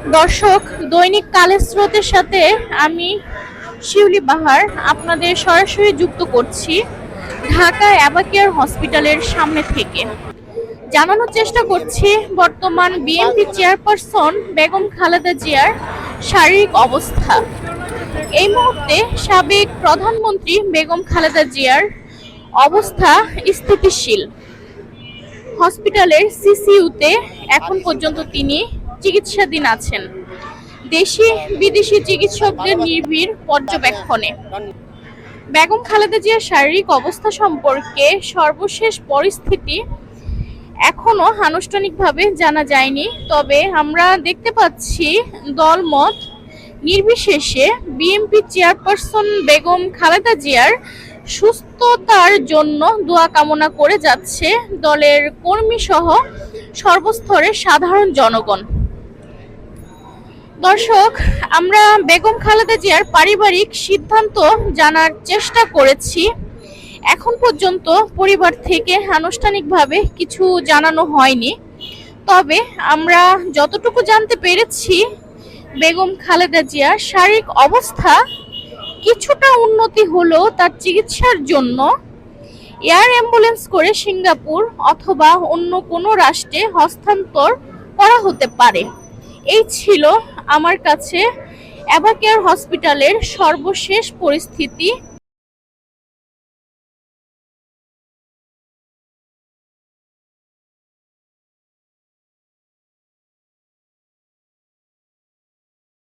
দর্শক, দৈনিক কালের স্রোতের সাথে আমি শিউলি বাহার আপনাদের সরাসরি যুক্ত করছি ঢাকা অ্যাবাকেয়ার হসপিটালের সামনে থেকে। জানানোর চেষ্টা করছি বর্তমান বিএনপি চেয়ারপারসন বেগম খালেদা জিয়ার শারীরিক অবস্থা। এই মুহূর্তে সাবেক প্রধানমন্ত্রী বেগম খালেদা জিয়ার অবস্থা স্থিতিশীল। হসপিটালের সিসিইউতে এখন পর্যন্ত তিনি চিকিৎসাধীন আছেন দেশি বিদেশি চিকিৎসকদের নিবিড় পর্যবেক্ষণে। বেগম খালেদা জিয়ার শারীরিক অবস্থা সম্পর্কে সর্বশেষ পরিস্থিতি এখনো আনুষ্ঠানিকভাবে জানা যায়নি, তবে আমরা দেখতে পাচ্ছি দলমত নির্বিশেষে বিএনপি চেয়ারপারসন বেগম খালেদা জিয়ার সুস্থতার জন্য দোয়া কামনা করে যাচ্ছে দলের কর্মী সহ সর্বস্তরের সাধারণ জনগণ। দর্শক, আমরা বেগম খালেদা জিয়ার পারিবারিক সিদ্ধান্ত জানার চেষ্টা করেছি। এখন পর্যন্ত পরিবার থেকে আনুষ্ঠানিকভাবে কিছু জানানো হয়নি, তবে আমরা যতটুকু জানতে পেরেছি বেগম খালেদা জিয়ার শারীরিক অবস্থা কিছুটা উন্নতি হলেও তার চিকিৎসার জন্য এয়ার অ্যাম্বুলেন্স করে সিঙ্গাপুর অথবা অন্য কোনো রাষ্ট্রে হস্তান্তর করা হতে পারে। এই ছিল আমার কাছে অ্যাবাকেয়ার হসপিটালের সর্বশেষ পরিস্থিতি।